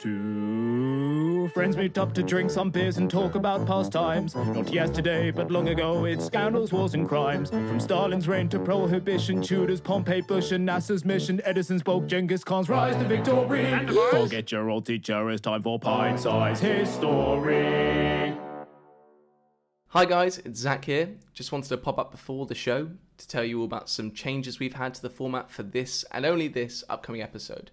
Two friends meet up to drink some beers and talk about past times. Not yesterday, but long ago, it's scandals, wars and crimes. From Stalin's reign to Prohibition, Tudors, Pompey, Bush and NASA's mission, Edison's spoke, Genghis Khan's rise to victory. Forget your old teacher, it's time for Pint-Sized History. Hi guys, it's Zach here. Just wanted to pop up before the show to tell you all about some changes we've had to the format for this and only this upcoming episode.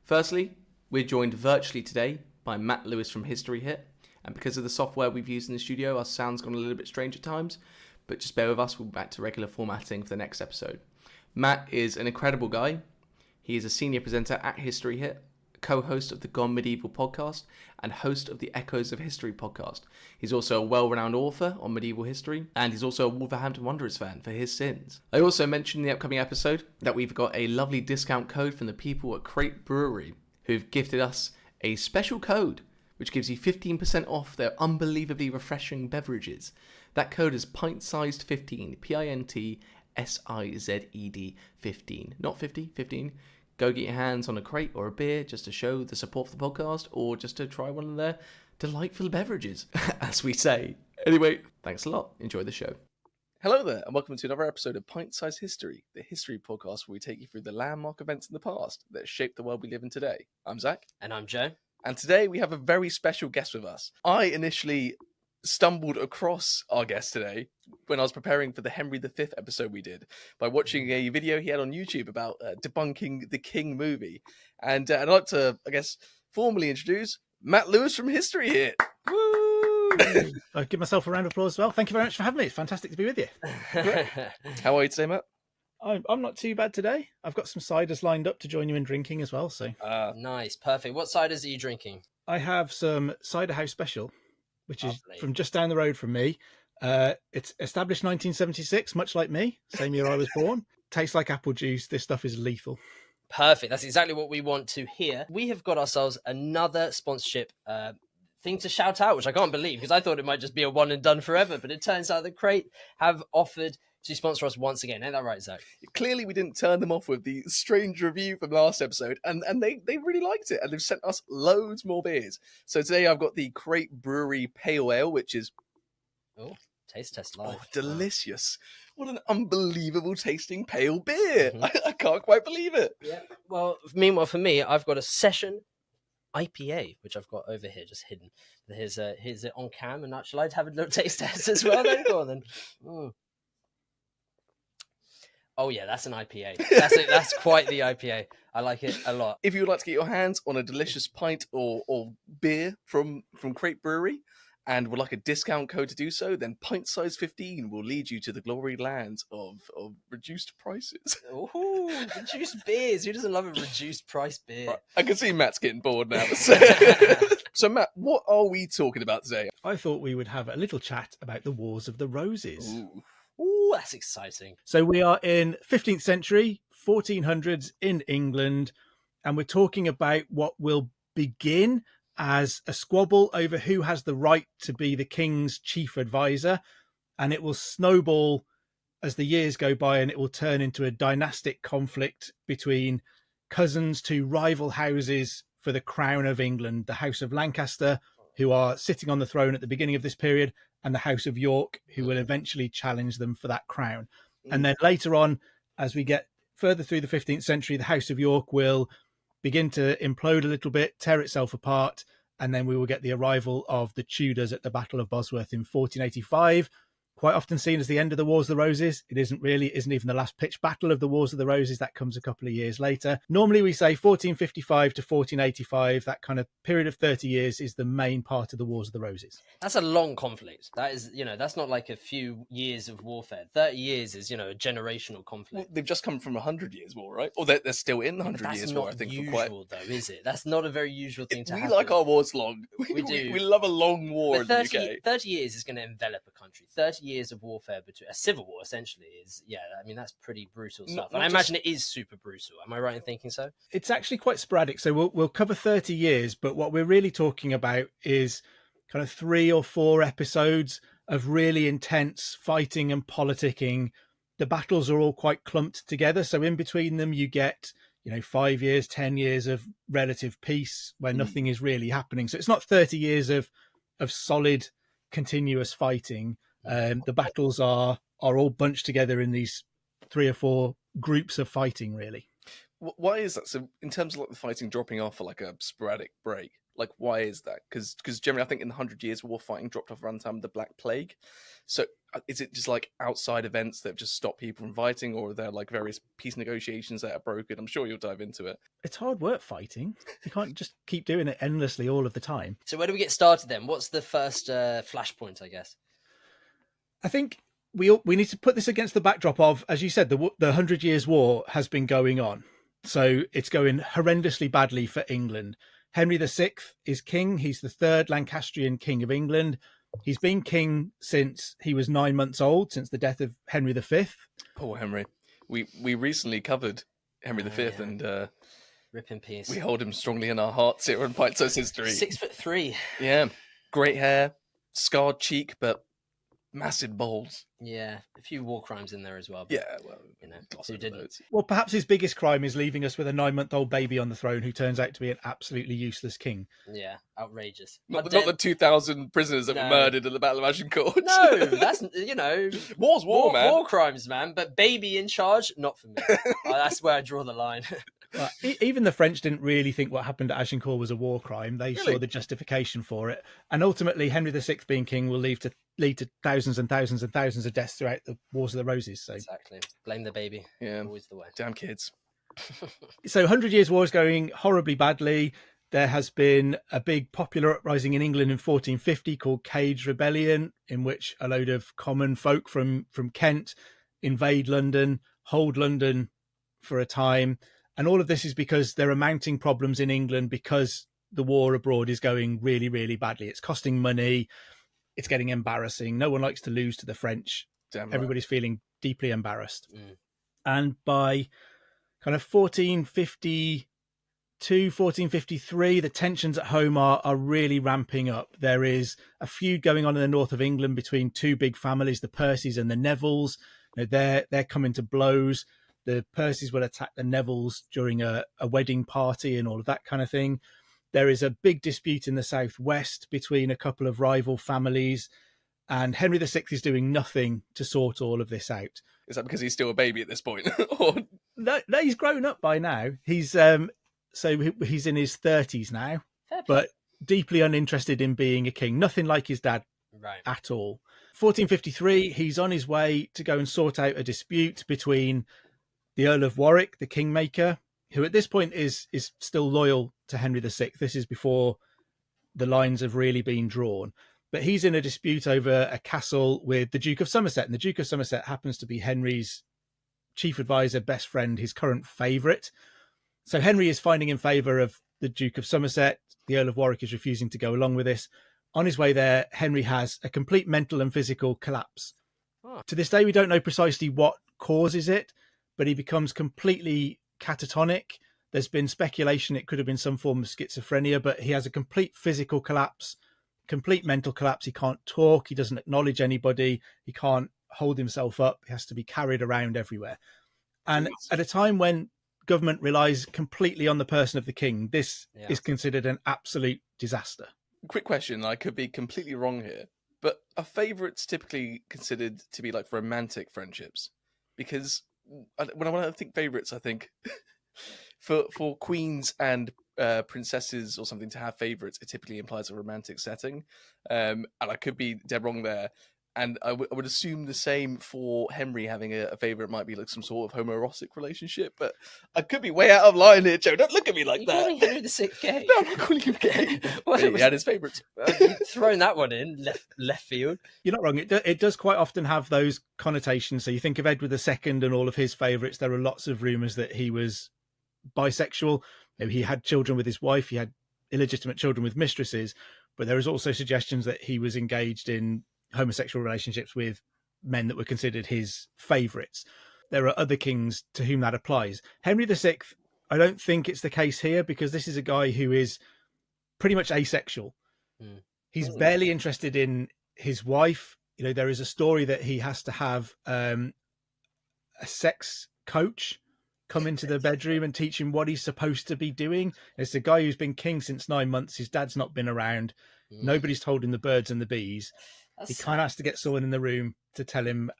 Firstly, we're joined virtually today by Matt Lewis from HistoryHit, and because of the software we've used in the studio, our sound's gone a little bit strange at times, but just bear with us, we'll be back to regular formatting for the next episode. Matt is an incredible guy. He is a senior presenter at HistoryHit, co-host of the Gone Medieval podcast, and host of the Echoes of History podcast. He's also a well-renowned author on medieval history, and he's also a Wolverhampton Wanderers fan for his sins. I also mentioned in the upcoming episode that we've got a lovely discount code from the people at Crate Brewery, who've gifted us a special code, which gives you 15% off their unbelievably refreshing beverages. That code is Pint-Sized 15, P-I-N-T-S-I-Z-E-D 15. Not 50, 15. Go get your hands on a crate or a beer just to show the support for the podcast, or just to try one of their delightful beverages, as we say. Anyway, thanks a lot. Enjoy the show. Hello there, and welcome to another episode of Pint-Sized History, the history podcast where we take you through the landmark events in the past that shaped the world we live in today. I'm Zach. And I'm Joe. And today we have a very special guest with us. I initially stumbled across our guest today when I was preparing for the Henry V episode we did by watching a video he had on YouTube about debunking the King movie. And I'd like to, formally introduce Matt Lewis from HistoryHit. Woo! I'll give myself a round of applause as well. Thank you very much for having me. It's fantastic to be with you. How are you today, Matt? I'm not too bad today. I've got some ciders lined up to join you in drinking as well. So nice, perfect. What ciders are you drinking? I have some Cider House Special, which Lovely. is from just down the road from me. It's established 1976, much like me, same year I was born. Tastes like apple juice. This stuff is lethal. Perfect. That's exactly what we want to hear. We have got ourselves another sponsorship thing to shout out, which I can't believe, because I thought it might just be a one and done forever, but it turns out that Crate have offered to sponsor us once again. Ain't that right, Zach? Clearly we didn't turn them off with the strange review from last episode, and they really liked it, and they've sent us loads more beers. So today I've got the Crate Brewery Pale Ale, which is taste test live. Oh, delicious. What an unbelievable tasting pale beer. I can't quite believe it. Yeah. Well, meanwhile for me, I've got a Session IPA, which I've got over here, just hidden. Here's it on cam, and actually I'd have a little taste test as well. Then go on then. Oh yeah, that's an IPA. That's quite the IPA. I like it a lot. If you would like to get your hands on a delicious pint or beer from Crate Brewery, and would like a discount code to do so, then Pint-Sized 15 will lead you to the glory lands of reduced prices. Ooh, reduced beers. Who doesn't love a reduced price beer? Right. I can see Matt's getting bored now. So Matt, what are we talking about today? I thought we would have a little chat about the Wars of the Roses. Ooh, that's exciting. So we are in 15th century, 1400s in England, and we're talking about what will begin as a squabble over who has the right to be the king's chief advisor, and it will snowball as the years go by, and it will turn into a dynastic conflict between cousins to rival houses for the crown of England, the House of Lancaster, who are sitting on the throne at the beginning of this period, and the House of York, who will eventually challenge them for that crown. And then later on, as we get further through the 15th century, the House of York will begin to implode a little bit, tear itself apart, and then we will get the arrival of the Tudors at the Battle of Bosworth in 1485, quite often seen as the end of the Wars of the Roses. It isn't even the last pitched battle of the Wars of the Roses. That comes a couple of years later. Normally we say 1455 to 1485, that kind of period of 30 years is the main part of the Wars of the Roses. That's a long conflict. That is, that's not like a few years of warfare. 30 years is, a generational conflict. Well, they've just come from 100 years war, right? Or they're still in the 100 years war, I think. That's not usual, though, is it? That's not a very usual thing to happen. We like our wars long. We do. We love a long war in the UK. 30 years is going to envelop a country. 30 years of warfare, between a civil war, essentially, is, that's pretty brutal stuff. And I imagine it is super brutal. Am I right in thinking so? It's actually quite sporadic. So we'll cover 30 years, but what we're really talking about is kind of 3 or 4 episodes of really intense fighting and politicking. The battles are all quite clumped together. So in between them, you get 5 years, 10 years of relative peace where nothing is really happening. So it's not 30 years of solid, continuous fighting. The battles are all bunched together in these 3 or 4 groups of fighting, really. Why is that? So in terms of like the fighting dropping off for like a sporadic break, like why is that? Because generally I think in the 100 Years' War fighting dropped off around the time of the Black Plague. So is it just like outside events that have just stopped people from fighting, or are there like various peace negotiations that are broken? I'm sure you'll dive into it. It's hard work fighting. You can't just keep doing it endlessly all of the time. So where do we get started then? What's the first flashpoint, I guess? I think we need to put this against the backdrop of, as you said, the 100 Years' War has been going on. So it's going horrendously badly for England. Henry VI is king. He's the 3rd Lancastrian king of England. He's been king since he was 9 months old, since the death of Henry V. Poor Henry. We recently covered Henry V, yeah. and Rip in peace. we hold him strongly in our hearts here on Pint-Sized History. 6'3". Yeah, great hair, scarred cheek, but massive balls. Yeah, a few war crimes in there as well. But, Yeah, well, who didn't? Well, perhaps his biggest crime is leaving us with a 9-month-old baby on the throne who turns out to be an absolutely useless king. Yeah, outrageous. Not the 2,000 prisoners that were murdered at the Battle of Agincourt. No, that's, war's war, man. War crimes, man. But baby in charge, not for me. That's where I draw the line. Well, even the French didn't really think what happened at Agincourt was a war crime. They Really? saw the justification for it. And ultimately, Henry VI being king will lead to thousands and thousands and thousands of deaths throughout the Wars of the Roses. So Exactly. Blame the baby. Yeah. Always the way. Damn kids. So 100 Years' War is going horribly badly. There has been a big popular uprising in England in 1450 called Cade's Rebellion, in which a load of common folk from Kent invade London, hold London for a time. And all of this is because there are mounting problems in England because the war abroad is going really, really badly. It's costing money. It's getting embarrassing. No one likes to lose to the French. Damn right. Everybody's feeling deeply embarrassed. Mm. And by kind of 1452, 1453, the tensions at home are really ramping up. There is a feud going on in the north of England between 2 big families, the Percys and the Nevilles. They're coming to blows. The Percys will attack the Nevilles during a wedding party and all of that kind of thing. There is a big dispute in the southwest between a couple of rival families, and Henry VI is doing nothing to sort all of this out. Is that because he's still a baby at this point? Or... No, he's grown up by now. He's in his 30s now, but deeply uninterested in being a king. Nothing like his dad at all. 1453, he's on his way to go and sort out a dispute between the Earl of Warwick, the kingmaker, who at this point is still loyal to Henry VI. This is before the lines have really been drawn. But he's in a dispute over a castle with the Duke of Somerset. And the Duke of Somerset happens to be Henry's chief advisor, best friend, his current favourite. So Henry is finding in favour of the Duke of Somerset. The Earl of Warwick is refusing to go along with this. On his way there, Henry has a complete mental and physical collapse. Oh. To this day, we don't know precisely what causes it, but he becomes completely catatonic. There's been speculation it could have been some form of schizophrenia, but he has a complete physical collapse, complete mental collapse. He can't talk. He doesn't acknowledge anybody. He can't hold himself up. He has to be carried around everywhere. And at a time when government relies completely on the person of the king, this is considered an absolute disaster. Quick question, I could be completely wrong here, but are favourites typically considered to be like romantic friendships? Because when I think favourites, I think for queens and princesses or something to have favourites, it typically implies a romantic setting. And I could be dead wrong there. And I would assume the same for Henry having a favourite might be like some sort of homoerotic relationship. But I could be way out of line here, Joe. Don't look at me like that. Calling Henry VI gay? No, I'm not calling him gay. He had his favourites. Throwing that one in left field. You're not wrong. It does quite often have those connotations. So you think of Edward II and all of his favourites. There are lots of rumours that he was bisexual. He had children with his wife. He had illegitimate children with mistresses. But there is also suggestions that he was engaged in homosexual relationships with men that were considered his favourites. There are other kings to whom that applies. Henry VI, I don't think it's the case here, because this is a guy who is pretty much asexual. He's barely interested in his wife. There is a story that he has to have a sex coach come into the bedroom and teach him what he's supposed to be doing. It's a guy who's been king since 9 months. His dad's not been around. Nobody's told him the birds and the bees. He kind of has to get someone in the room to tell him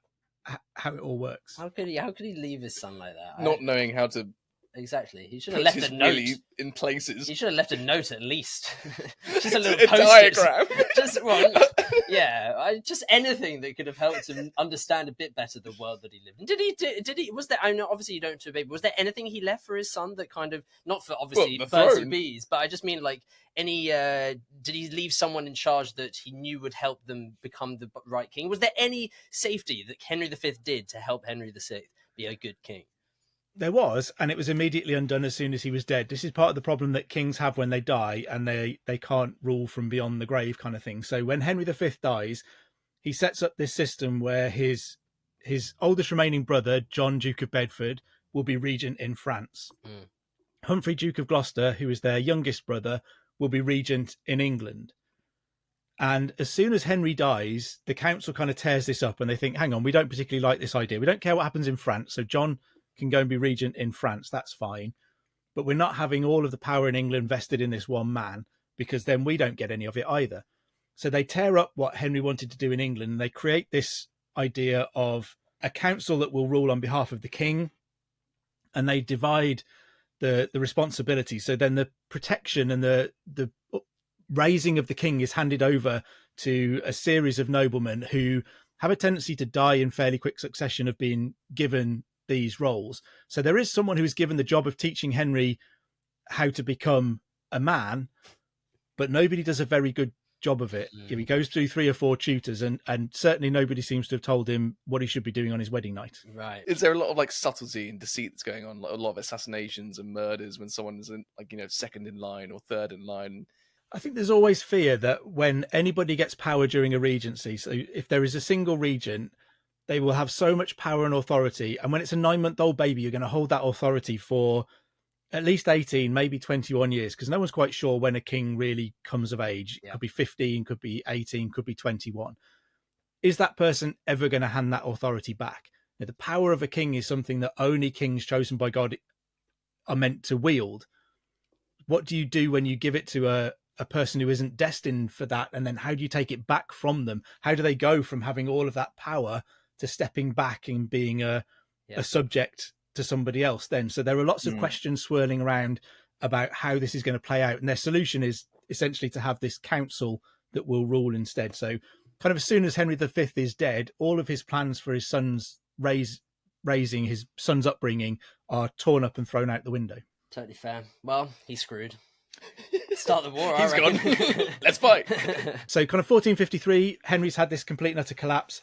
how it all works. How could he leave his son like that? Not knowing how to Exactly. He should have put left his a note. willy in places. He should have left a note at least. Just a little A post-it. diagram. Just anything that could have helped him understand a bit better the world that he lived in. Did he? Was there? I know, obviously, you don't do a baby. Was there anything he left for his son that kind of not for obviously the birds throne. and bees, but I just mean like any? Did he leave someone in charge that he knew would help them become the right king? Was there any safety that Henry V did to help Henry VI be a good king? There was, and it was immediately undone as soon as he was dead. This is part of the problem that kings have when they die and they can't rule from beyond the grave kind of thing. So when Henry V dies, he sets up this system where his oldest remaining brother, John, Duke of Bedford, will be regent in France. Humphrey, Duke of Gloucester, who is their youngest brother, will be regent in England. And as soon as Henry dies, the council kind of tears this up and they think, hang on, we don't particularly like this idea. We don't care what happens in France. So John can go and be regent in France. That's fine. But we're not having all of the power in England vested in this one man, because then we don't get any of it either. So they tear up what Henry wanted to do in England and they create this idea of a council that will rule on behalf of the king, and they divide the responsibility. So then the protection and the raising of the king is handed over to a series of noblemen who have a tendency to die in fairly quick succession of being given these roles. So there is someone who is given the job of teaching Henry how to become a man, but nobody does a very good job of it. He goes through 3 or 4 tutors and certainly nobody seems to have told him what he should be doing on his wedding night. Right. Is there a lot of like subtlety and deceit that's going on? Like, a lot of assassinations and murders when someone is like, second in line or third in line. I think there's always fear that when anybody gets power during a regency, so if there is a single regent, they will have so much power and authority. And when it's a 9-month-old baby, you're going to hold that authority for at least 18, maybe 21 years, because no one's quite sure when a king really comes of age. It could be 15, could be 18, could be 21. Is that person ever going to hand that authority back? Now, the power of a king is something that only kings chosen by God are meant to wield. What do you do when you give it to a person who isn't destined for that? And then how do you take it back from them? How do they go from having all of that power to stepping back and being a subject to somebody else then? So there are lots of questions swirling around about how this is going to play out. And their solution is essentially to have this council that will rule instead. So kind of as soon as Henry V is dead, all of his plans for his son's raising, his son's upbringing, are torn up and thrown out the window. Totally fair. Well, he's screwed. Start the war. He's I reckon. gone. Let's fight. So kind of 1453, Henry's had this complete and utter collapse.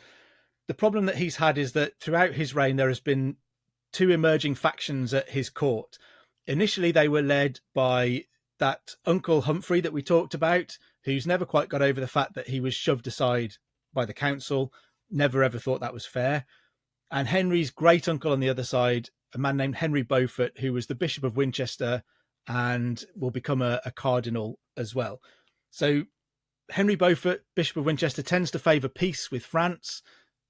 The problem that he's had is that throughout his reign, there has been 2 emerging factions at his court. Initially, they were led by that Uncle Humphrey that we talked about, who's never quite got over the fact that he was shoved aside by the council, never ever thought that was fair. And Henry's great uncle on the other side, a man named Henry Beaufort, who was the Bishop of Winchester and will become a cardinal as well. So Henry Beaufort, Bishop of Winchester, tends to favour peace with France,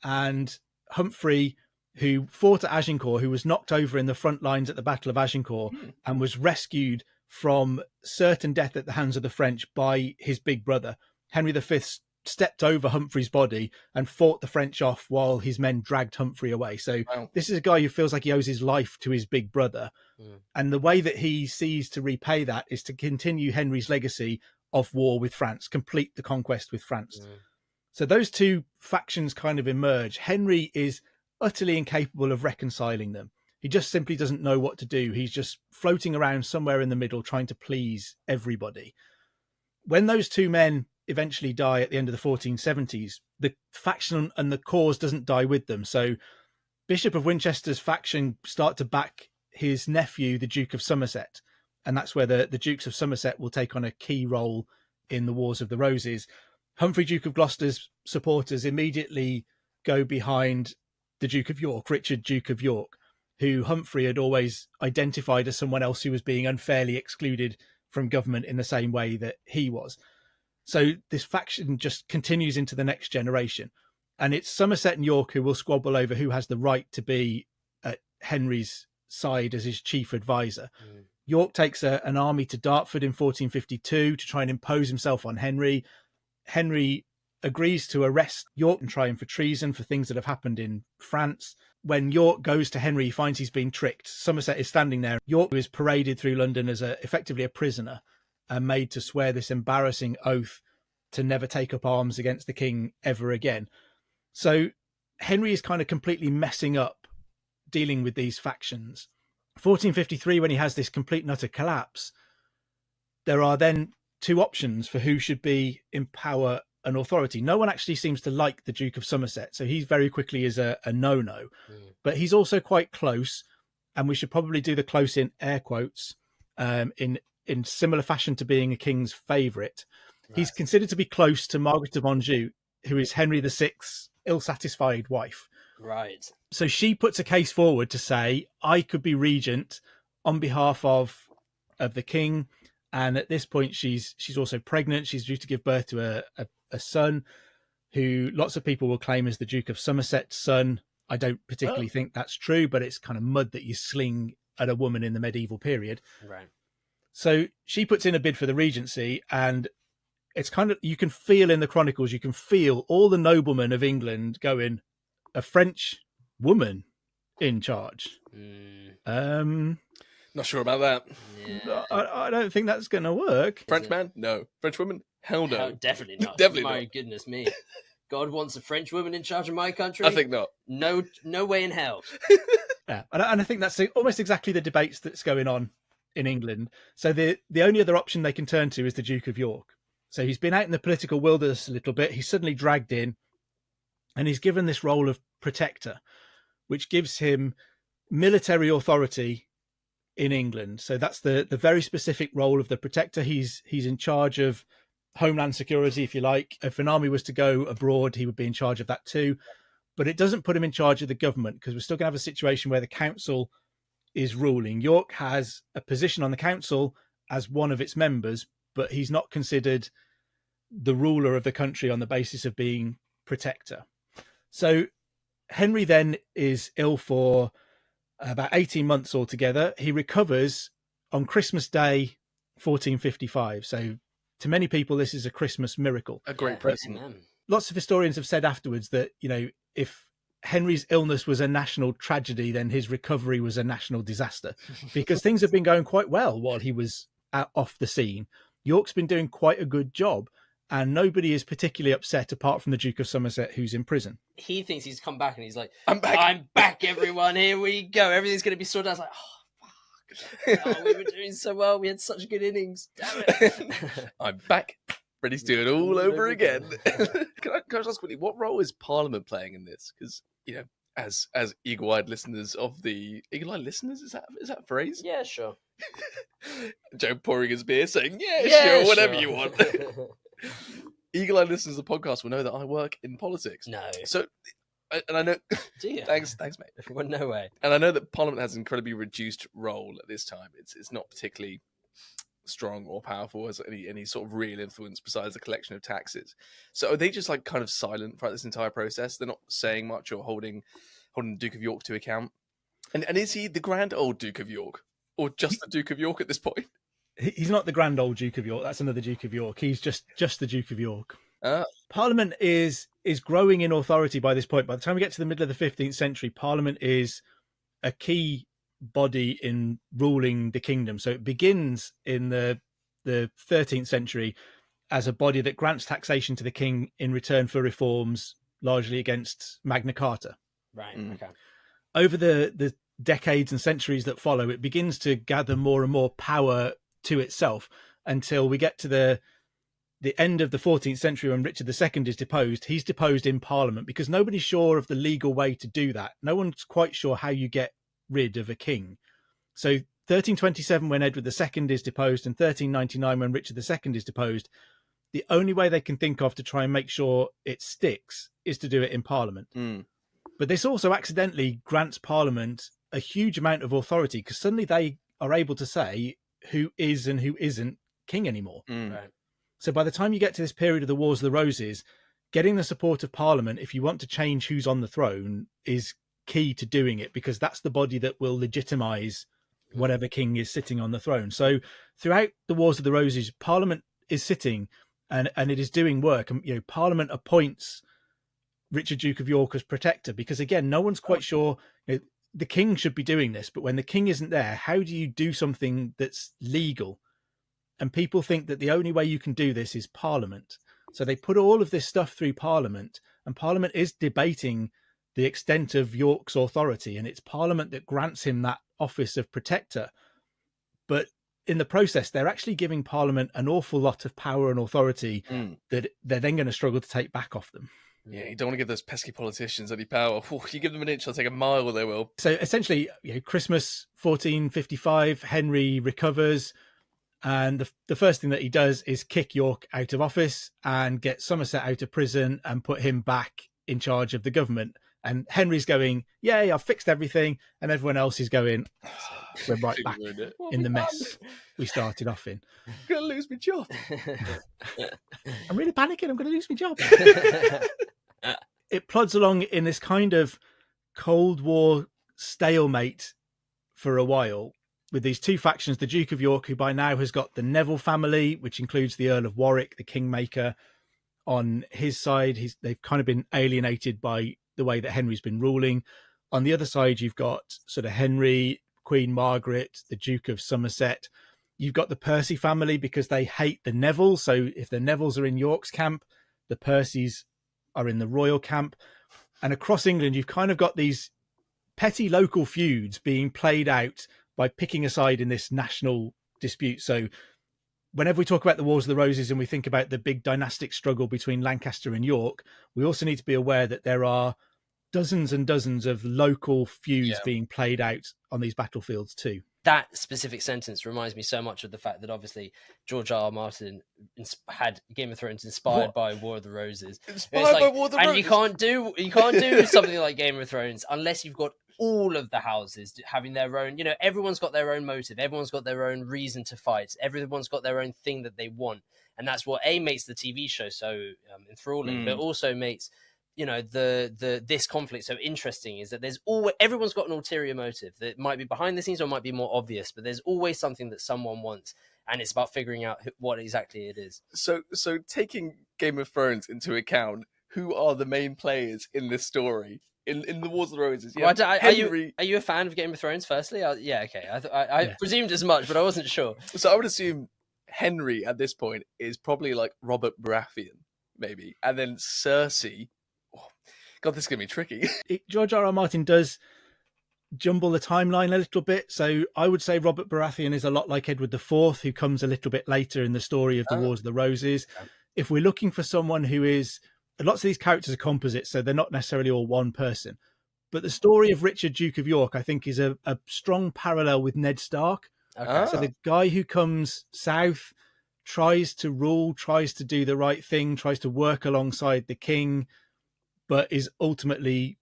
and Humphrey, who fought at Agincourt, who was knocked over in the front lines at the Battle of Agincourt and was rescued from certain death at the hands of the French by his big brother. Henry V stepped over Humphrey's body and fought the French off while his men dragged Humphrey away. So this is a guy who feels like he owes his life to his big brother. And the way that he sees to repay that is to continue Henry's legacy of war with France, complete the conquest with France. So those 2 factions kind of emerge. Henry is utterly incapable of reconciling them. He just simply doesn't know what to do. He's just floating around somewhere in the middle, trying to please everybody. When those 2 men eventually die at the end of the 1470s, the faction and the cause doesn't die with them. So Bishop of Winchester's faction start to back his nephew, the Duke of Somerset. And that's where the Dukes of Somerset will take on a key role in the Wars of the Roses. Humphrey, Duke of Gloucester's supporters immediately go behind the Duke of York, Richard, Duke of York, who Humphrey had always identified as someone else who was being unfairly excluded from government in the same way that he was. So this faction just continues into the next generation. And it's Somerset and York who will squabble over who has the right to be at Henry's side as his chief advisor. York takes an army to Dartford in 1452 to try and impose himself on Henry. Henry agrees to arrest York and try him for treason for things that have happened in France. When York goes to Henry, he finds he's been tricked. Somerset is standing there. York is paraded through London as effectively a prisoner and made to swear this embarrassing oath to never take up arms against the king ever again. So Henry is kind of completely messing up dealing with these factions. 1453, when he has this complete and utter collapse, there are then two options for who should be in power and authority. No one actually seems to like the Duke of Somerset, so he very quickly is a no-no. But he's also quite close, and we should probably do the close in air quotes, in similar fashion to being a king's favourite. Right. He's considered to be close to Margaret of Anjou, who is Henry VI's ill-satisfied wife. Right. So she puts a case forward to say, I could be regent on behalf of the king. And at this point, she's also pregnant. She's due to give birth to a son who lots of people will claim is the Duke of Somerset's son. I don't particularly think that's true, but it's kind of mud that you sling at a woman in the medieval period. Right. So she puts in a bid for the regency, and it's kind of, you can feel in the chronicles, you can feel all the noblemen of England going, a French woman in charge. Not sure about that. Yeah. I don't think that's going to work. French man? No. French woman? Hell no. No, definitely not. Definitely My not. goodness me. God wants a French woman in charge of my country? I think not. No way in hell. Yeah, and I think that's almost exactly the debates that's going on in England. So the only other option they can turn to is the Duke of York. So he's been out in the political wilderness a little bit. He's suddenly dragged in, and he's given this role of protector, which gives him military authority in England. So that's the very specific role of the protector. He's in charge of homeland security, if you like. If an army was to go abroad, he would be in charge of that too. But it doesn't put him in charge of the government, because we're still going to have a situation where the council is ruling. York has a position on the council as one of its members, but he's not considered the ruler of the country on the basis of being protector. So Henry then is ill for about 18 months altogether. He recovers on Christmas Day, 1455. So to many people, this is a Christmas miracle. A great present. Lots of historians have said afterwards that, if Henry's illness was a national tragedy, then his recovery was a national disaster, because things have been going quite well while he was off the scene. York's been doing quite a good job, and nobody is particularly upset apart from the Duke of Somerset, who's in prison. He thinks he's come back, and he's like, I'm back. I'm back, everyone. Here we go. Everything's going to be sorted out. I was like, oh, fuck. Oh, we were doing so well. We had such good innings. Damn it. I'm back. Ready to do it all over again. Can I just ask quickly, what role is Parliament playing in this? Because, as eagle-eyed listeners of the... Eagle-eyed listeners? Is that a phrase? Yeah, sure. Joe pouring his beer saying, yeah, sure, whatever you want. Eagle-eyed listeners of the podcast will know that I work in politics. No. So, and I know... Do you? Thanks, mate. Well, no way. And I know that Parliament has an incredibly reduced role at this time. It's not particularly strong or powerful as any sort of real influence besides the collection of taxes. So are they just like kind of silent throughout this entire process? They're not saying much or holding the Duke of York to account? And is he the grand old Duke of York? Or just the Duke of York at this point? He's not the grand old Duke of York. That's another Duke of York. He's just the Duke of York. Parliament is growing in authority by this point. By the time we get to the middle of the 15th century, Parliament is a key body in ruling the kingdom. So it begins in the 13th century as a body that grants taxation to the king in return for reforms, largely against Magna Carta. Right. Okay. Over the decades and centuries that follow, it begins to gather more and more power to itself until we get to the end of the 14th century when Richard II is deposed. He's deposed in Parliament because nobody's sure of the legal way to do that. No one's quite sure how you get rid of a king. So 1327 when Edward II is deposed and 1399 when Richard II is deposed, the only way they can think of to try and make sure it sticks is to do it in Parliament. But this also accidentally grants Parliament a huge amount of authority, because suddenly they are able to say who is and who isn't king anymore. Right. So by the time you get to this period of the Wars of the Roses, getting the support of Parliament, if you want to change who's on the throne, is key to doing it, because that's the body that will legitimize whatever king is sitting on the throne. So throughout the Wars of the Roses, Parliament is sitting and it is doing work. And, you know, Parliament appoints Richard, Duke of York, as protector, because again, no one's quite sure, you know, the king should be doing this, but when the king isn't there, how do you do something that's legal? And people think that the only way you can do this is Parliament. So they put all of this stuff through Parliament, and Parliament is debating the extent of York's authority, and it's Parliament that grants him that office of protector. But in the process, they're actually giving Parliament an awful lot of power and authority that they're then going to struggle to take back off them. Yeah, you don't want to give those pesky politicians any power. You give them an inch, they'll take a mile, they will. So essentially, you know, Christmas 1455, Henry recovers, and the first thing that he does is kick York out of office and get Somerset out of prison and put him back in charge of the government. And Henry's going, yay, I've fixed everything. And everyone else is going, we're right back in the mess we started off in. I'm going to lose my job. I'm really panicking. I'm going to lose my job. It plods along in this kind of Cold War stalemate for a while, with these two factions, the Duke of York, who by now has got the Neville family, which includes the Earl of Warwick, the kingmaker, on his side. They've kind of been alienated by the way that Henry's been ruling. On the other side, you've got sort of Henry, Queen Margaret, the Duke of Somerset. You've got the Percy family because they hate the Nevilles. So if the Nevilles are in York's camp, the Percys are in the royal camp. And across England, you've kind of got these petty local feuds being played out by picking a side in this national dispute. So whenever we talk about the Wars of the Roses and we think about the big dynastic struggle between Lancaster and York, we also need to be aware that there are dozens and dozens of local feuds being played out on these battlefields too. That specific sentence reminds me so much of the fact that obviously George R. R. Martin had Game of Thrones inspired by War of the Roses. Inspired by War of the Roses. And you can't do something like Game of Thrones unless you've got all of the houses having their own, you know, everyone's got their own motive, everyone's got their own reason to fight, everyone's got their own thing that they want, and that's what makes the TV show so enthralling, but also makes, you know, this conflict so interesting, is that everyone's got an ulterior motive that might be behind the scenes or might be more obvious, but there's always something that someone wants, and it's about figuring out what exactly it is. So taking Game of Thrones into account, who are the main players in this story? In the Wars of the Roses, well, are you a fan of Game of Thrones? Firstly, yeah, okay. I presumed as much, but I wasn't sure. So I would assume Henry at this point is probably like Robert Baratheon, maybe, and then Cersei. Oh, God, this is gonna be tricky. George R. R. Martin does jumble the timeline a little bit, so I would say Robert Baratheon is a lot like Edward IV, who comes a little bit later in the story of the Wars of the Roses. If we're looking for someone who is, lots of these characters are composites, so they're not necessarily all one person. But the story of Richard, Duke of York, I think, is a strong parallel with Ned Stark. Okay. So the guy who comes south, tries to rule, tries to do the right thing, tries to work alongside the king, but is ultimately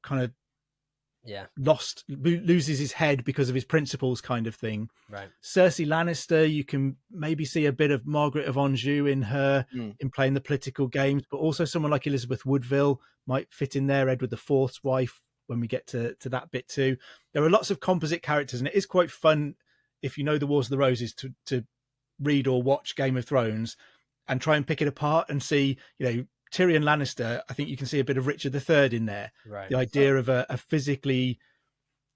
kind of lost, loses his head because of his principles, kind of thing. Right. Cersei Lannister, you can maybe see a bit of Margaret of Anjou in her, in playing the political games, but also someone like Elizabeth Woodville might fit in there, Edward IV's wife, when we get to that bit too. There are lots of composite characters, and it is quite fun, if you know the Wars of the Roses, to read or watch Game of Thrones and try and pick it apart and see, you know, Tyrion Lannister, I think you can see a bit of Richard III in there. Right. The idea of a physically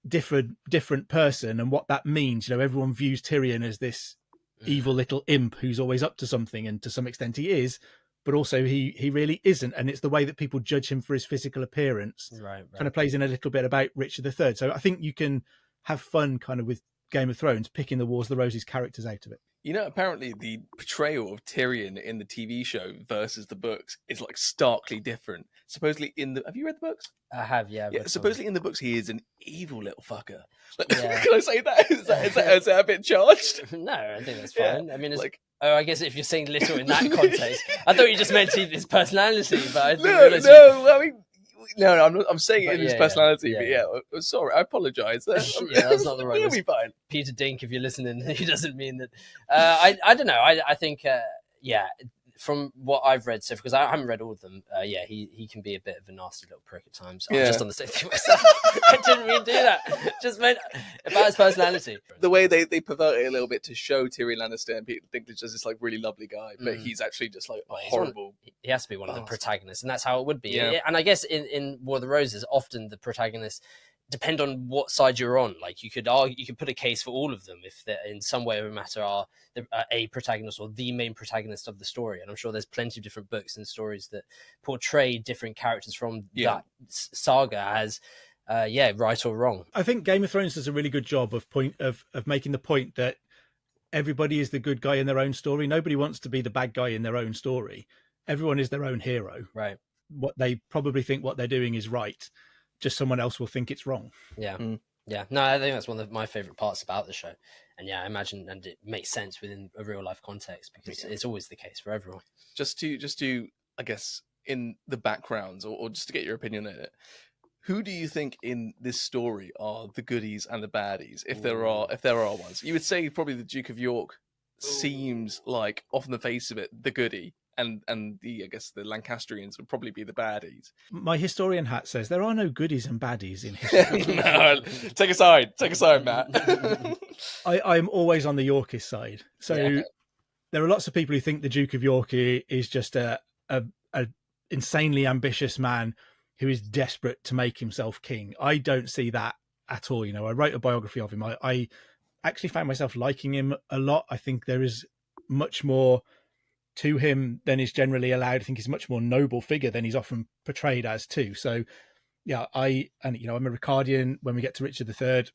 different person and what that means. You know, everyone views Tyrion as this evil little imp who's always up to something, and to some extent he is, but also he really isn't. And it's the way that people judge him for his physical appearance. Right. Kind of plays in a little bit about Richard III. So I think you can have fun kind of with Game of Thrones, picking the Wars of the Roses characters out of it. You know, apparently the portrayal of Tyrion in the TV show versus the books is like starkly different. Supposedly have you read the books? I have, yeah. Supposedly in the books he is an evil little fucker. Like, can I say that? Is that a bit charged? No, I think that's fine. Yeah. I mean, it's like, I guess if you're saying little in that context, I thought you just meant his personality, but I didn't realize. No, I'm saying it in his personality, but sorry, I apologise. That's not the right. You'll be fine. Peter Dink, if you're listening, he doesn't mean that. I don't know. I think, from what I've read, so because I haven't read all of them, yeah, he can be a bit of a nasty little prick at times. I'm just on the same thing myself. I didn't mean to do that. Just meant about his personality. The way they pervert it a little bit to show Tyrion Lannister and people think he's just this like really lovely guy, but he's actually just like horrible. He has to be one of the protagonists, and that's how it would be. Yeah. And I guess in War of the Roses, often the protagonists depend on what side you're on. Like you could put a case for all of them if they're in some way or matter are a protagonist or the main protagonist of the story. And I'm sure there's plenty of different books and stories that portray different characters from that saga as right or wrong. I think Game of Thrones does a really good job of making the point that everybody is the good guy in their own story. Nobody wants to be the bad guy in their own story. Everyone is their own hero. Right. What they probably think what they're doing is right. Just someone else will think it's wrong. Yeah. Yeah. No, I think that's one of my favorite parts about the show. And yeah, I imagine, and it makes sense within a real life context because it's always the case for everyone. Just to I guess in the backgrounds or just to get your opinion on it, who do you think in this story are the goodies and the baddies, if there are ones? You would say probably the Duke of York seems like, off on the face of it, the goodie, and the, I guess, the Lancastrians would probably be the baddies. My historian hat says there are no goodies and baddies in history. No, take a side, Matt. I'm always on the Yorkist side. So there are lots of people who think the Duke of York is just a insanely ambitious man who is desperate to make himself king. I don't see that at all. You know, I wrote a biography of him. I actually found myself liking him a lot. I think there is much more to him than is generally allowed. I think he's a much more noble figure than he's often portrayed as too. So yeah, I'm a Ricardian. When we get to Richard III,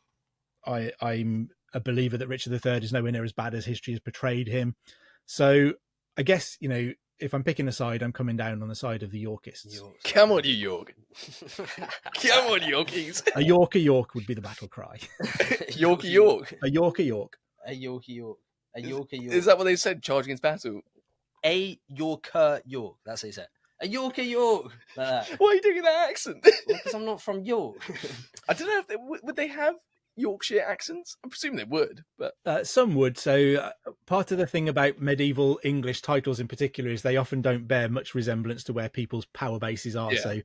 I'm a believer that Richard III is nowhere near as bad as history has portrayed him. So I guess, you know, if I'm picking a side, I'm coming down on the side of the Yorkists. Come on, you York. Come on, Yorkies. A York would be the battle cry. Yorkie York. A Yorkie York. A Yorkie York. A Yorkie York. Is that what they said? Charge against battle? A Yorker York. That's what he said. A Yorker York. Like that. Why are you doing that accent? Because I'm not from York. I don't know if would they have Yorkshire accents? I presume they would, but some would. So part of the thing about medieval English titles in particular is they often don't bear much resemblance to where people's power bases are. So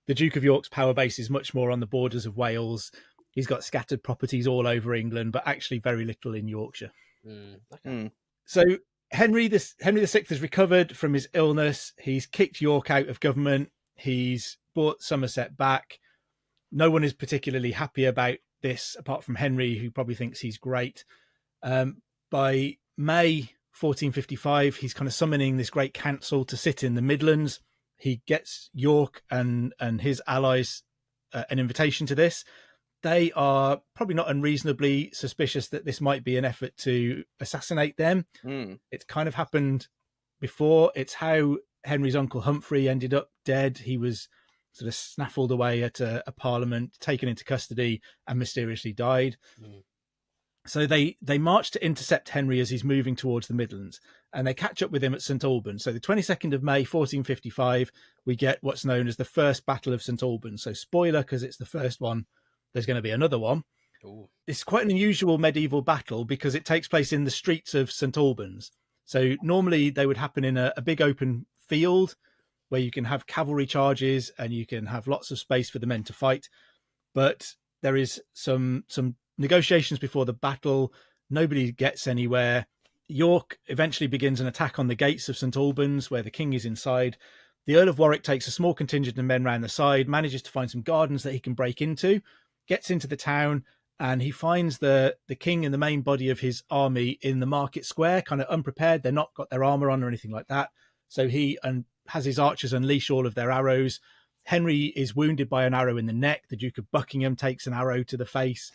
the Duke of York's power base is much more on the borders of Wales. He's got scattered properties all over England, but actually very little in Yorkshire. So Henry VI has recovered from his illness. He's kicked York out of government. He's brought Somerset back. No one is particularly happy about this, apart from Henry, who probably thinks he's great. By May 1455, he's kind of summoning this great council to sit in the Midlands. He gets York and his allies an invitation to this. They are probably not unreasonably suspicious that this might be an effort to assassinate them. It's kind of happened before. It's how Henry's uncle Humphrey ended up dead. He was sort of snaffled away at a parliament, taken into custody, and mysteriously died. So they march to intercept Henry as he's moving towards the Midlands, and they catch up with him at St Albans. So the 22nd of May, 1455, we get what's known as the First Battle of St Albans. So spoiler, because it's the first one, there's going to be another one. Ooh. It's quite an unusual medieval battle because it takes place in the streets of St Albans. So normally they would happen in a big open field where you can have cavalry charges and you can have lots of space for the men to fight. But there is some negotiations before the battle. Nobody gets anywhere. York eventually begins an attack on the gates of St Albans where the king is inside. The Earl of Warwick takes a small contingent of men round the side, manages to find some gardens that he can break into, gets into the town, and he finds the king and the main body of his army in the market square, kind of unprepared. They're not got their armor on or anything like that. So he has his archers unleash all of their arrows. Henry is wounded by an arrow in the neck. The Duke of Buckingham takes an arrow to the face.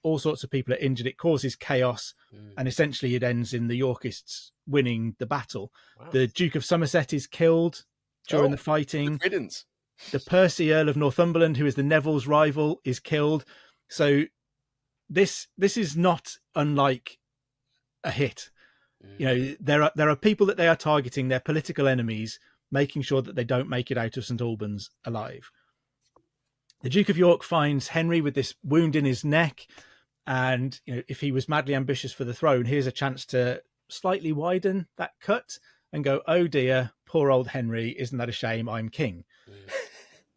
All sorts of people are injured. It causes chaos, and essentially it ends in the Yorkists winning the battle. Wow. The Duke of Somerset is killed during the fighting. The Percy, Earl of Northumberland, who is the Neville's rival, is killed. So this is not unlike a hit. You know, there are people that they are targeting, their political enemies, making sure that they don't make it out of St Albans alive. The Duke of York finds Henry with this wound in his neck, and you know, if he was madly ambitious for the throne, here's a chance to slightly widen that cut and go, oh dear, poor old Henry, isn't that a shame? I'm king. Mm.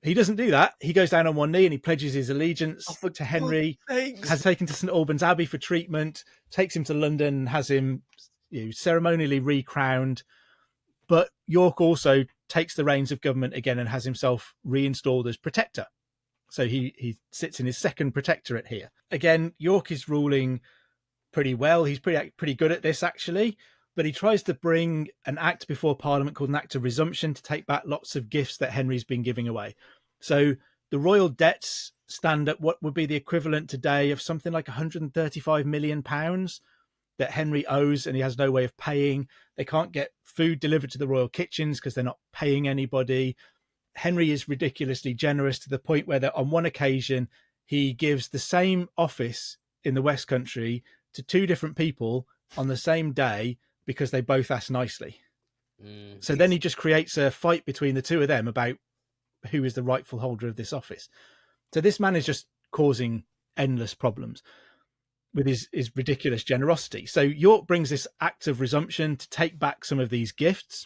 He doesn't do that. He goes down on one knee and he pledges his allegiance to Henry, has taken to St Albans Abbey for treatment, takes him to London, has him ceremonially recrowned. But York also takes the reins of government again and has himself reinstalled as protector. So he sits in his second protectorate here. Again, York is ruling pretty well. He's pretty good at this, actually. But he tries to bring an act before Parliament called an Act of Resumption to take back lots of gifts that Henry's been giving away. So the royal debts stand at what would be the equivalent today of something like £135 million that Henry owes and he has no way of paying. They can't get food delivered to the royal kitchens because they're not paying anybody. Henry is ridiculously generous to the point where on one occasion he gives the same office in the West Country to two different people on the same day because they both asked nicely. So then he just creates a fight between the two of them about who is the rightful holder of this office. So this man is just causing endless problems with his ridiculous generosity. So York brings this act of resumption to take back some of these gifts,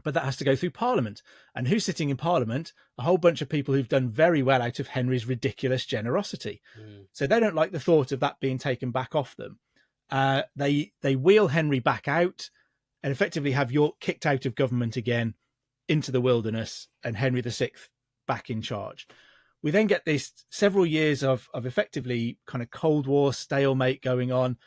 but that has to go through Parliament. And who's sitting in Parliament? A whole bunch of people who've done very well out of Henry's ridiculous generosity. So they don't like the thought of that being taken back off them. They wheel Henry back out and effectively have York kicked out of government again into the wilderness and Henry VI back in charge. We then get this several years of effectively kind of Cold War stalemate going on.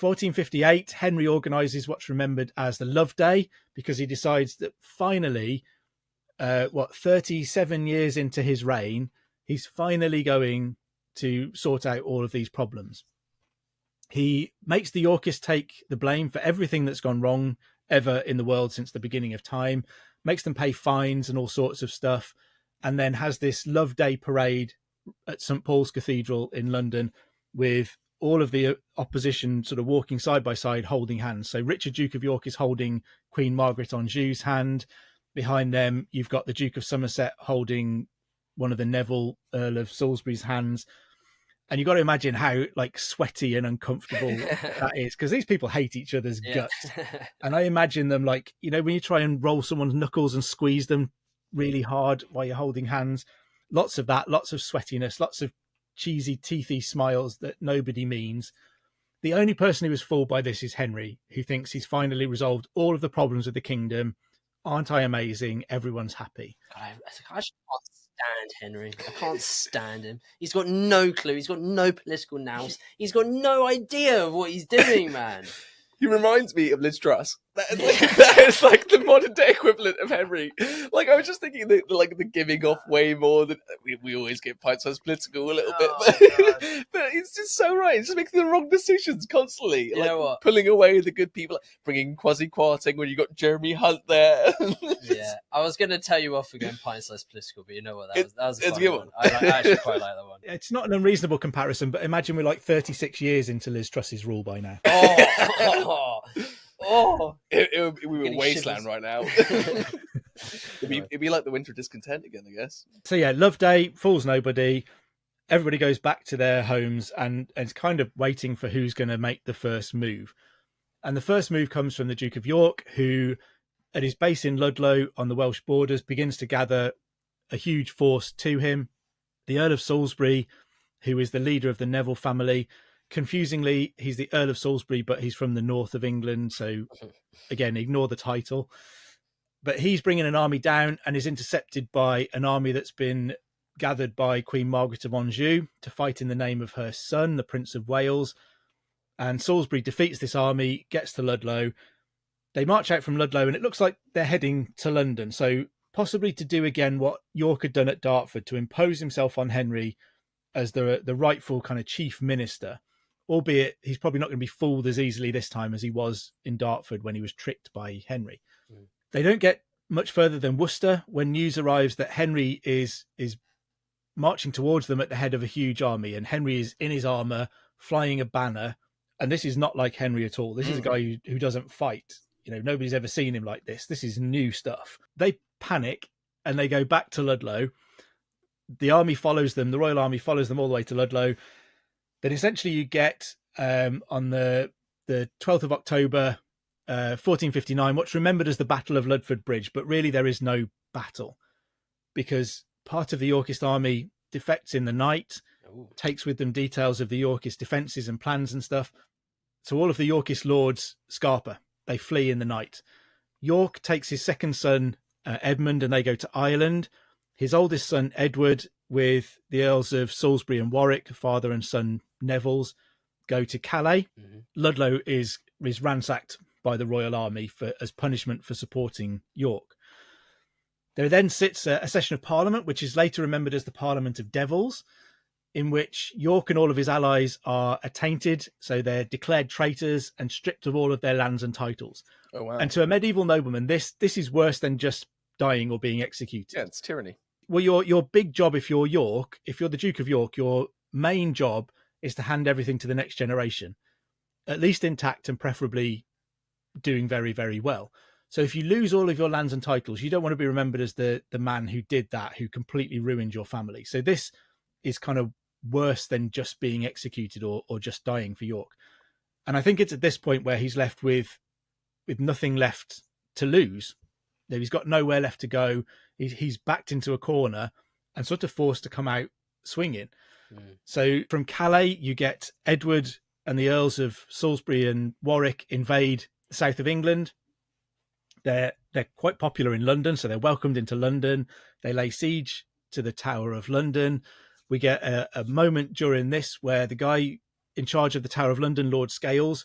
1458, Henry organises what's remembered as the Love Day because he decides that finally, 37 years into his reign, he's finally going to sort out all of these problems. He makes the Yorkists take the blame for everything that's gone wrong ever in the world since the beginning of time, makes them pay fines and all sorts of stuff, and then has this Love Day parade at St Paul's Cathedral in London with all of the opposition sort of walking side by side, holding hands. So Richard, Duke of York, is holding Queen Margaret Anjou's hand. Behind them, you've got the Duke of Somerset holding one of the Neville, Earl of Salisbury's hands. And you've got to imagine how like sweaty and uncomfortable that is, because these people hate each other's guts. And I imagine them like, when you try and roll someone's knuckles and squeeze them really hard while you're holding hands, lots of that, lots of sweatiness, lots of cheesy, teethy smiles that nobody means. The only person who was fooled by this is Henry, who thinks he's finally resolved all of the problems of the kingdom. Aren't I amazing? Everyone's happy. God, I just can't stand Henry. I can't stand him. He's got no clue. He's got no political nous. He's got no idea of what he's doing, man. He reminds me of Liz Truss. That is like the modern day equivalent of Henry. Like I was just thinking that the giving off way more than we always get Pint-Sized political a little bit, but it's just so right. It's just making the wrong decisions constantly. You know what? Pulling away the good people, bringing quasi-quarting when you got Jeremy Hunt there. Yeah, I was going to tell you off again Pint-Sized political, but you know what? That was a it's funny a good one. I actually quite like that one. It's not an unreasonable comparison, but imagine we're like 36 years into Liz Truss's rule by now. We were wasteland right now. It'd be like the winter discontent again, I guess. So yeah, Love Day, fools nobody. Everybody goes back to their homes and it's kind of waiting for who's going to make the first move. And the first move comes from the Duke of York, who at his base in Ludlow on the Welsh borders begins to gather a huge force to him. The Earl of Salisbury, who is the leader of the Neville family. Confusingly, he's the Earl of Salisbury, but he's from the north of England. So again, ignore the title. But he's bringing an army down and is intercepted by an army that's been gathered by Queen Margaret of Anjou to fight in the name of her son, the Prince of Wales. And Salisbury defeats this army, gets to Ludlow. They march out from Ludlow and it looks like they're heading to London. So possibly to do again what York had done at Dartford, to impose himself on Henry as the rightful kind of chief minister. Albeit he's probably not going to be fooled as easily this time as he was in Dartford when he was tricked by Henry. They don't get much further than Worcester when news arrives that Henry is marching towards them at the head of a huge army, and Henry is in his armour flying a banner. And this is not like Henry at all. This is a guy who doesn't fight. Nobody's ever seen him like this. This is new stuff. They panic and they go back to Ludlow. The army follows them. The Royal Army follows them all the way to Ludlow. Then essentially you get on the 12th of October, 1459, what's remembered as the Battle of Ludford Bridge, but really there is no battle because part of the Yorkist army defects in the night, takes with them details of the Yorkist defences and plans and stuff. So all of the Yorkist lords scarper. They flee in the night. York takes his second son, Edmund, and they go to Ireland. His oldest son, Edward, with the Earls of Salisbury and Warwick, father and son Nevilles, go to Calais. Ludlow is ransacked by the Royal Army as punishment for supporting York. There then sits a session of Parliament, which is later remembered as the Parliament of Devils, in which York and all of his allies are attainted, so they're declared traitors and stripped of all of their lands and titles. Oh, wow. And to a medieval nobleman, this is worse than just dying or being executed. Yeah, it's tyranny. Well, your big job, if you're York, if you're the Duke of York, your main job is to hand everything to the next generation, at least intact and preferably doing very, very well. So if you lose all of your lands and titles, you don't want to be remembered as the man who did that, who completely ruined your family. So this is kind of worse than just being executed or just dying for York. And I think it's at this point where he's left with nothing left to lose. He's got nowhere left to go. He's backed into a corner and sort of forced to come out swinging. So from Calais, you get Edward and the Earls of Salisbury and Warwick invade the south of England. They're quite popular in London, so they're welcomed into London. They lay siege to the Tower of London. We get a moment during this where the guy in charge of the Tower of London, Lord Scales,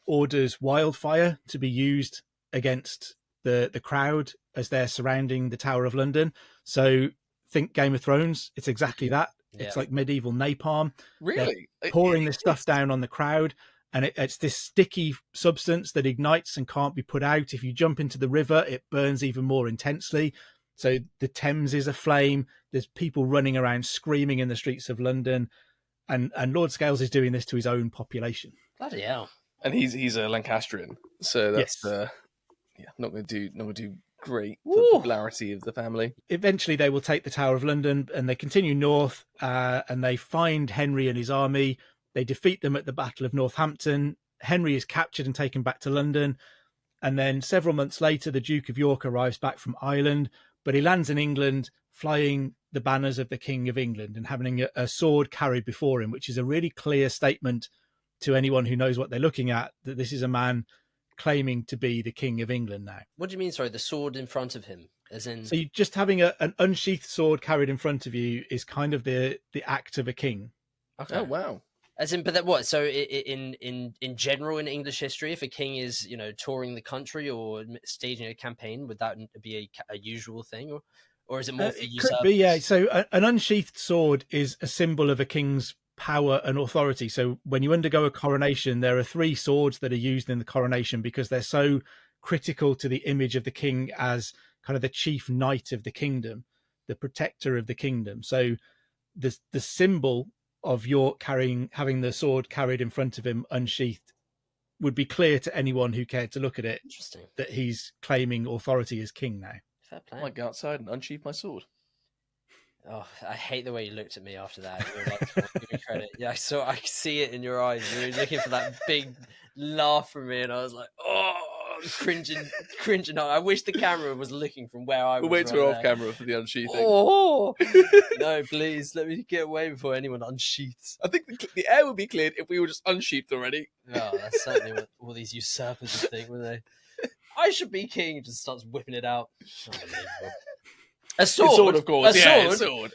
orders wildfire to be used against the crowd as they're surrounding the Tower of London. So think Game of Thrones. It's exactly that. Yeah. It's like medieval napalm. Really? They're pouring this stuff down on the crowd, and it's this sticky substance that ignites and can't be put out. If you jump into the river, it burns even more intensely. So the Thames is aflame. There's people running around screaming in the streets of London, and Lord Scales is doing this to his own population. Bloody hell. And he's a Lancastrian, so that's Yes. not going to do great for the popularity of the family. Eventually, they will take the Tower of London, and they continue north, and they find Henry and his army. They defeat them at the Battle of Northampton. Henry is captured and taken back to London, and then several months later, the Duke of York arrives back from Ireland, but he lands in England flying the banners of the King of England and having a sword carried before him, which is a really clear statement to anyone who knows what they're looking at, that this is a man claiming to be the King of England now. What do you mean, sorry, the sword in front of him? As in... So you just having an unsheathed sword carried in front of you is kind of the act of a king. Okay. Oh, wow. As in, but that what? So in general in English history, if a king is touring the country or staging a campaign, would that be a usual thing, or is it more for It usurpers? could be, yeah. So an unsheathed sword is a symbol of a king's power and authority. So when you undergo a coronation, there are 3 swords that are used in the coronation because they're so critical to the image of the king as kind of the chief knight of the kingdom, the protector of the kingdom. So the symbol of York having the sword carried in front of him unsheathed would be clear to anyone who cared to look at it. Interesting. That he's claiming authority as king now. Fair play. I might go outside and unsheath my sword. Oh, I hate the way you looked at me after that. You were like, "Come on, give me credit." Yeah, I could see it in your eyes. You were looking for that big laugh from me, and I was like, "Oh, I'm cringing." I wish the camera was looking from where I was. We'll wait till right we're off there. camera for the unsheathing. Oh no, please let me get away before anyone unsheaths. I think the air would be cleared if we were just unsheathed already. Oh, that's certainly what all these usurpers would think, wouldn't they? I should be king. Just starts whipping it out. Unbelievable. A sword, A sword, of course. A Yeah, sword. a sword.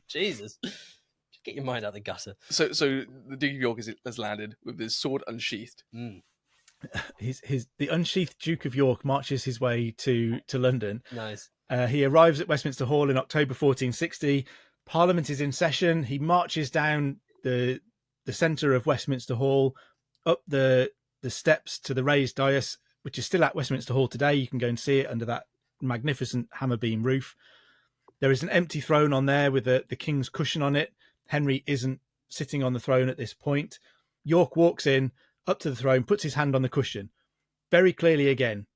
Jesus, just get your mind out the gutter. So the Duke of York has landed with his sword unsheathed. The unsheathed Duke of York marches his way to London. Nice. He arrives at Westminster Hall in October 1460. Parliament is in session. He marches down the centre of Westminster Hall, up the steps to the raised dais, which is still at Westminster Hall today. You can go and see it under that magnificent hammer beam roof. There is an empty throne on there with the king's cushion on it. Henry isn't sitting on the throne at this point. York walks in, up to the throne, puts his hand on the cushion, very clearly again,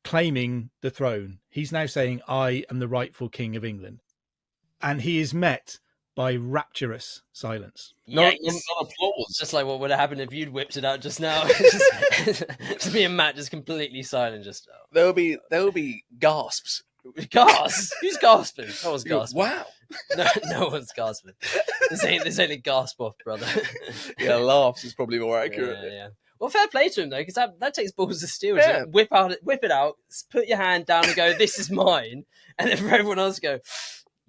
claiming the throne. He's now saying, "I am the rightful King of England." And he is met by rapturous silence. Not Yikes. applause. Just like what would have happened if you'd whipped it out just now. Just me and Matt just completely silent. Just There will be gasps. gasp. Who's gasping? No one's gasping. Wow. No one's gasping. This ain't a gasp off, brother. Yeah, laughs is probably more accurate. Yeah. Well, fair play to him though, because that takes balls of steel. Yeah. To whip it out, put your hand down and go, "This is mine," and then for everyone else to go,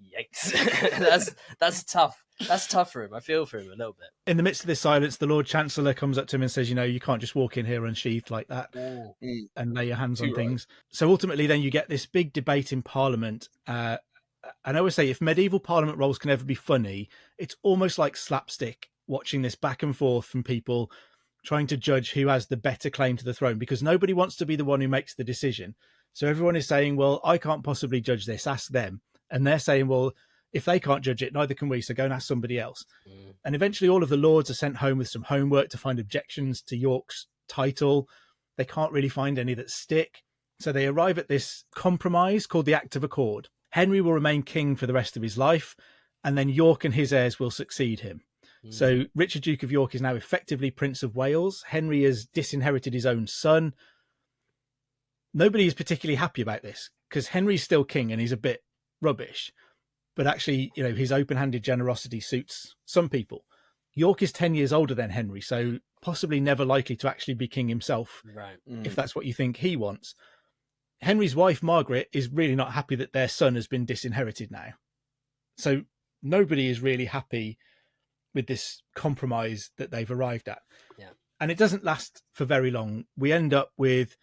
"Yikes!" That's tough. That's tough for him. I feel for him a little bit. In the midst of this silence, the Lord Chancellor comes up to him and says, you can't just walk in here unsheathed like that and lay your hands on things. So ultimately, then you get this big debate in Parliament. And I always say, if medieval Parliament roles can ever be funny, it's almost like slapstick watching this back and forth from people trying to judge who has the better claim to the throne, because nobody wants to be the one who makes the decision. So everyone is saying, well, I can't possibly judge this, ask them. And they're saying, well, if they can't judge it, neither can we, so go and ask somebody else. And eventually all of the lords are sent home with some homework to find objections to York's title. They can't really find any that stick. So they arrive at this compromise called the Act of Accord. Henry will remain king for the rest of his life, and then York and his heirs will succeed him. So Richard, Duke of York, is now effectively Prince of Wales. Henry has disinherited his own son. Nobody is particularly happy about this, because Henry's still king and he's a bit rubbish. But actually, his open-handed generosity suits some people. York is 10 years older than Henry, so possibly never likely to actually be king himself, Right. if that's what you think he wants. Henry's wife, Margaret, is really not happy that their son has been disinherited now. So nobody is really happy with this compromise that they've arrived at. Yeah. And it doesn't last for very long. We end up with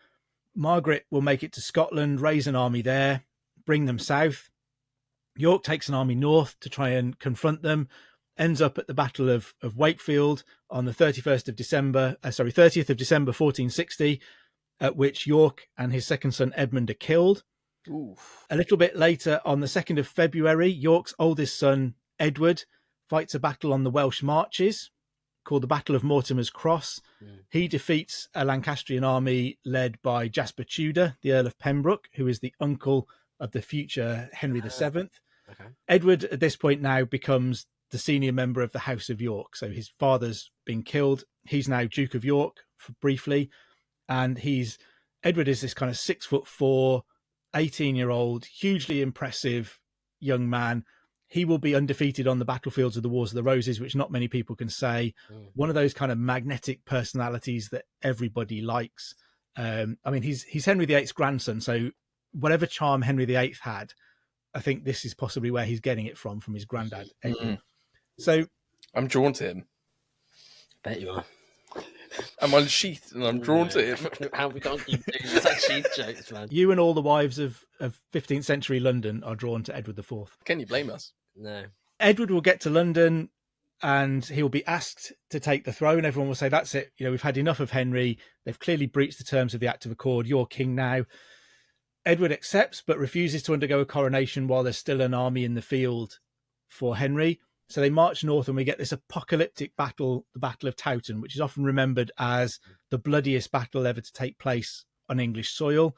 Margaret will make it to Scotland, raise an army there, bring them south. York takes an army north to try and confront them, ends up at the Battle of Wakefield on the 30th of December, 1460, at which York and his second son Edmund are killed. Oof. A little bit later, on the 2nd of February, York's oldest son, Edward, fights a battle on the Welsh marches called the Battle of Mortimer's Cross. He defeats a Lancastrian army led by Jasper Tudor, the Earl of Pembroke, who is the uncle of the future Henry VII. Okay. Edward, at this point now, becomes the senior member of the House of York. So his father's been killed. He's now Duke of York, briefly. And Edward is this kind of 6'4", 18-year-old, hugely impressive young man. He will be undefeated on the battlefields of the Wars of the Roses, which not many people can say. One of those kind of magnetic personalities that everybody likes. He's Henry VIII's grandson, so whatever charm Henry VIII had, I think this is possibly where he's getting it from his granddad. So I'm drawn to him. Bet you are. I'm unsheathed and I'm drawn to him. How we can't keep doing such sheath jokes, man. you and all the wives of 15th century London are drawn to Edward IV. Can you blame us? No. Edward will get to London and he will be asked to take the throne. Everyone will say, that's it. We've had enough of Henry. They've clearly breached the terms of the Act of Accord. You're king now. Edward accepts, but refuses to undergo a coronation while there's still an army in the field for Henry. So they march north and we get this apocalyptic battle, the Battle of Towton, which is often remembered as the bloodiest battle ever to take place on English soil.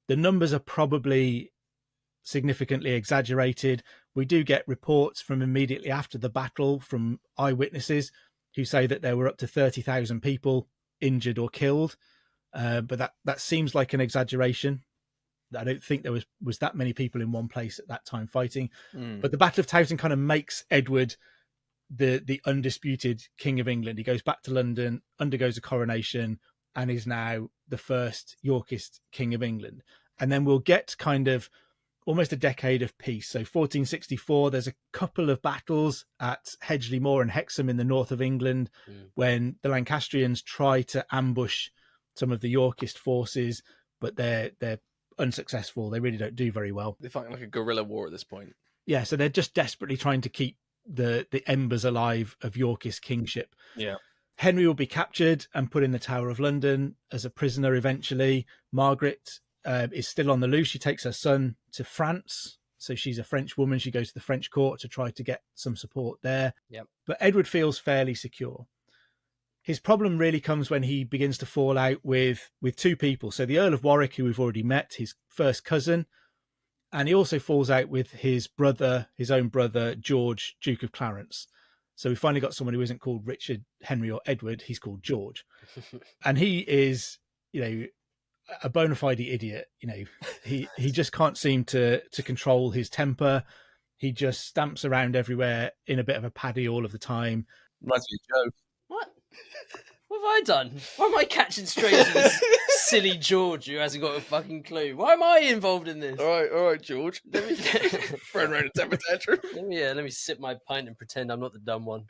The numbers are probably significantly exaggerated. We do get reports from immediately after the battle from eyewitnesses who say that there were up to 30,000 people injured or killed. But that seems like an exaggeration. I don't think there was that many people in one place at that time fighting. But the Battle of Towton kind of makes Edward the undisputed King of England. He goes back to London, undergoes a coronation, and is now the first Yorkist King of England. And then we'll get kind of almost a decade of peace. So 1464, there's a couple of battles at Hedgeley Moor and Hexham in the north of England when the Lancastrians try to ambush some of the Yorkist forces, but they're unsuccessful. They really don't do very well. They're fighting like a guerrilla war at this point. Yeah, so they're just desperately trying to keep the embers alive of Yorkist kingship. Yeah. Henry will be captured and put in the Tower of London as a prisoner eventually. Margaret is still on the loose. She takes her son to France. So she's a French woman. She goes to the French court to try to get some support there. Yep. But Edward feels fairly secure. His problem really comes when he begins to fall out with two people. So the Earl of Warwick, who we've already met, his first cousin, And he also falls out with his own brother, George, Duke of Clarence. So we finally got someone who isn't called Richard, Henry, or Edward. He's called George. And he is, a bona fide idiot. He just can't seem to control his temper. He just stamps around everywhere in a bit of a paddy all of the time. Reminds me of Joe. What? What have I done? Why am I catching strays with this silly George who hasn't got a fucking clue? Why am I involved in this? All right, George. Throwing around a temper tantrum. Let me sip my pint and pretend I'm not the dumb one.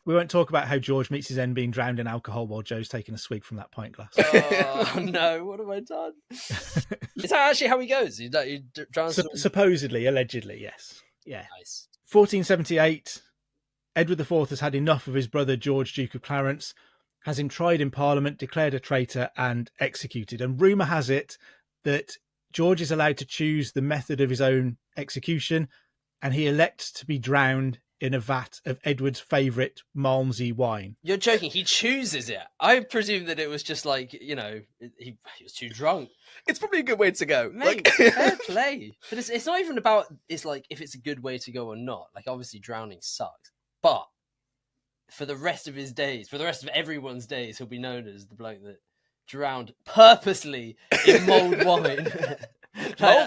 We won't talk about how George meets his end being drowned in alcohol while Joe's taking a swig from that pint glass. Oh no! What have I done? Is that actually how he goes? He drowns. Supposedly, allegedly, yes. Yeah. Nice. 1478. Edward IV has had enough of his brother George, Duke of Clarence, has him tried in Parliament, declared a traitor, and executed. And rumour has it that George is allowed to choose the method of his own execution, and he elects to be drowned in a vat of Edward's favourite Malmsey wine. You're joking. He chooses it. I presume that it was just like, he was too drunk. It's probably a good way to go. Mate, fair play. But it's not even about, it's like, if it's a good way to go or not. Like, obviously, drowning sucks. But for the rest of his days, for the rest of everyone's days, he'll be known as the bloke that drowned purposely in mulled wine.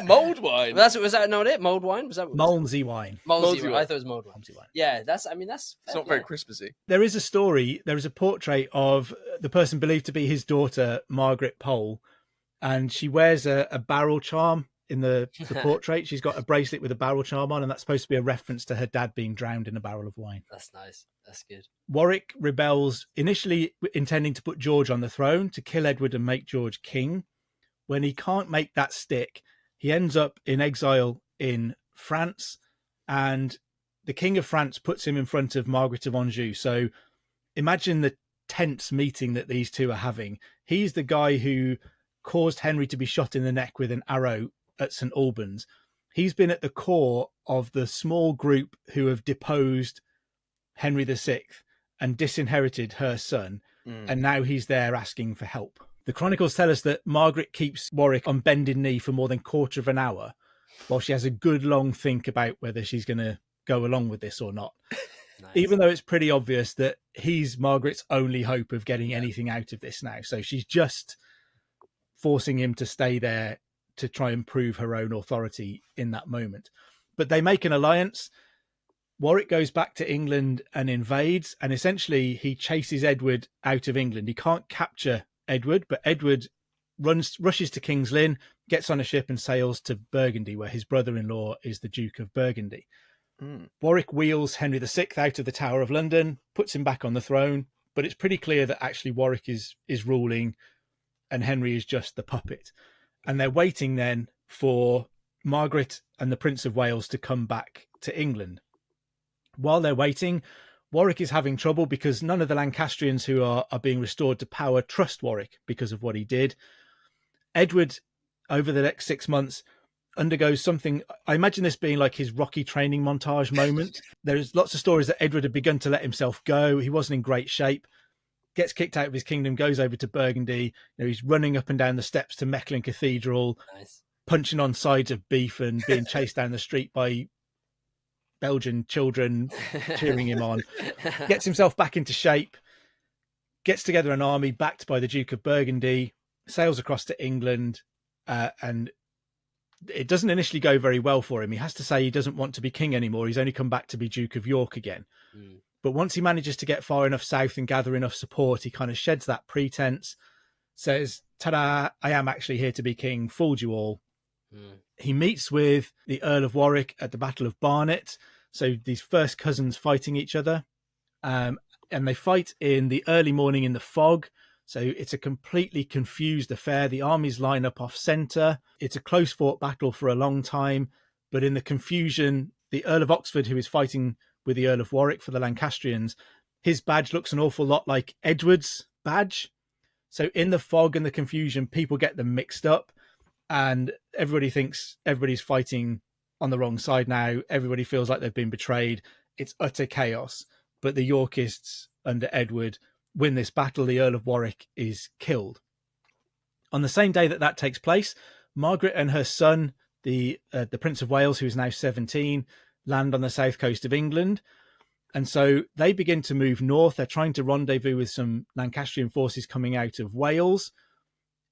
Mulled wine. Was that not it? Mulled wine? Was that Malmsey wine? Malmsey wine. I thought it was mulled wine. Malmsey wine. Yeah, that's. It's not very Christmassy. There is a story. There is a portrait of the person believed to be his daughter, Margaret Pole, and she wears a barrel charm in the portrait. She's got a bracelet with a barrel charm on, and that's supposed to be a reference to her dad being drowned in a barrel of wine. That's nice. That's good. Warwick rebels, initially intending to put George on the throne to kill Edward and make George king. When he can't make that stick, he ends up in exile in France, and the King of France puts him in front of Margaret of Anjou. So imagine the tense meeting that these two are having. He's the guy who caused Henry to be shot in the neck with an arrow at St. Albans. He's been at the core of the small group who have deposed Henry VI and disinherited her son, and now he's there asking for help. The chronicles tell us that Margaret keeps Warwick on bended knee for more than a quarter of an hour while she has a good long think about whether she's going to go along with this or not. Nice. Even though it's pretty obvious that he's Margaret's only hope of getting anything out of this now. So she's just forcing him to stay there to try and prove her own authority in that moment. But they make an alliance. Warwick goes back to England and invades, and essentially he chases Edward out of England. He can't capture Edward, but Edward rushes to King's Lynn, gets on a ship and sails to Burgundy, where his brother-in-law is the Duke of Burgundy. Warwick wheels Henry VI out of the Tower of London, puts him back on the throne, but it's pretty clear that actually Warwick is ruling and Henry is just the puppet. And they're waiting then for Margaret and the Prince of Wales to come back to England. While they're waiting, Warwick is having trouble because none of the Lancastrians who are being restored to power trust Warwick because of what he did. Edward, over the next 6 months, undergoes something. I imagine this being like his Rocky training montage moment. There's lots of stories that Edward had begun to let himself go. He wasn't in great shape, gets kicked out of his kingdom, goes over to Burgundy. He's running up and down the steps to Mechlin Cathedral, nice, punching on sides of beef and being chased down the street by Belgian children cheering him on. Gets himself back into shape, gets together an army backed by the Duke of Burgundy, sails across to England, and it doesn't initially go very well for him. He has to say he doesn't want to be king anymore. He's only come back to be Duke of York again. But once he manages to get far enough south and gather enough support, he kind of sheds that pretense, says, ta-da, I am actually here to be king, fooled you all. He meets with the Earl of Warwick at the Battle of Barnet. So these first cousins fighting each other. And they fight in the early morning in the fog. So it's a completely confused affair. The armies line up off centre. It's a close fought battle for a long time. But in the confusion, the Earl of Oxford, who is fighting with the Earl of Warwick for the Lancastrians, his badge looks an awful lot like Edward's badge. So in the fog and the confusion, people get them mixed up. And everybody thinks everybody's fighting on the wrong side now. Everybody feels like they've been betrayed. It's utter chaos. But the Yorkists under Edward win this battle. The Earl of Warwick is killed. On the same day that takes place, Margaret and her son, the Prince of Wales, who is now 17, land on the south coast of England. And so they begin to move north. They're trying to rendezvous with some Lancastrian forces coming out of Wales.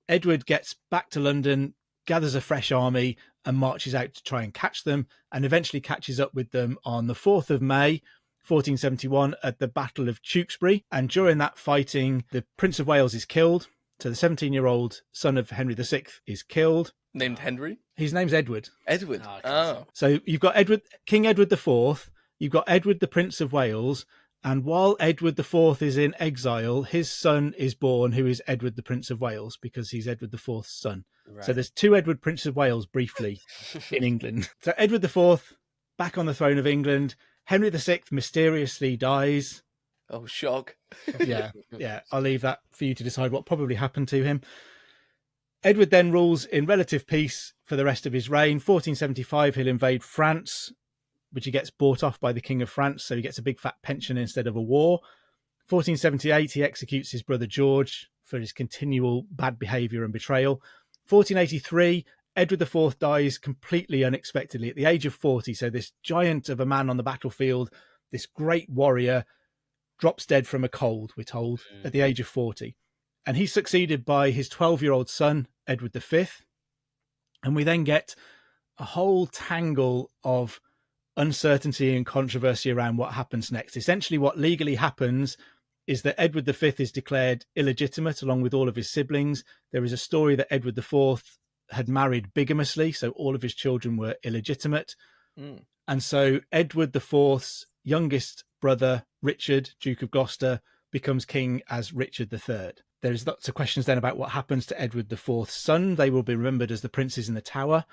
Edward gets back to London, gathers a fresh army and marches out to try and catch them, and eventually catches up with them on the 4th of May, 1471, at the Battle of Tewkesbury. And during that fighting, the Prince of Wales is killed. So the 17-year-old son of Henry VI is killed. Named Henry? His name's Edward. Edward. Oh. So you've got King Edward IV, you've got Edward the Prince of Wales, and while Edward IV is in exile, his son is born, who is Edward the Prince of Wales, because he's Edward IV's son. Right. So there's two Edward Prince of Wales briefly in England. So Edward IV, back on the throne of England. Henry VI mysteriously dies. Oh, shock. Yeah. I'll leave that for you to decide what probably happened to him. Edward then rules in relative peace for the rest of his reign. 1475, he'll invade France, which he gets bought off by the King of France, so he gets a big fat pension instead of a war. 1478, he executes his brother George for his continual bad behaviour and betrayal. 1483, Edward IV dies completely unexpectedly at the age of 40. So this giant of a man on the battlefield, this great warrior, drops dead from a cold, we're told, at the age of 40. And he's succeeded by his 12-year-old son, Edward V. And we then get a whole tangle of uncertainty and controversy around what happens next. Essentially, what legally happens is that Edward V is declared illegitimate along with all of his siblings. There is a story that Edward IV had married bigamously, so all of his children were illegitimate. And so Edward IV's youngest brother, Richard, Duke of Gloucester, becomes king as Richard III. There's lots of questions then about what happens to Edward IV's son. They will be remembered as the princes in the Tower.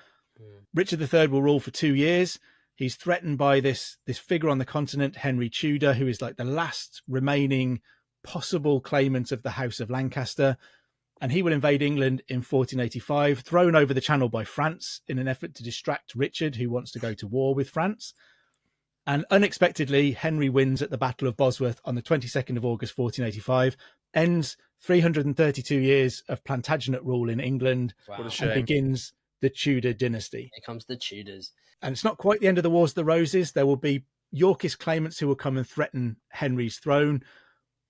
Richard III will rule for 2 years. He's threatened by this figure on the continent, Henry Tudor, who is like the last remaining possible claimant of the House of Lancaster. And he will invade England in 1485, thrown over the Channel by France in an effort to distract Richard, who wants to go to war with France. And unexpectedly, Henry wins at the Battle of Bosworth on the 22nd of August, 1485, ends 332 years of Plantagenet rule in England. Wow. What a shame. And begins the Tudor dynasty. Here comes the Tudors. And it's not quite the end of the Wars of the Roses. There will be Yorkist claimants who will come and threaten Henry's throne.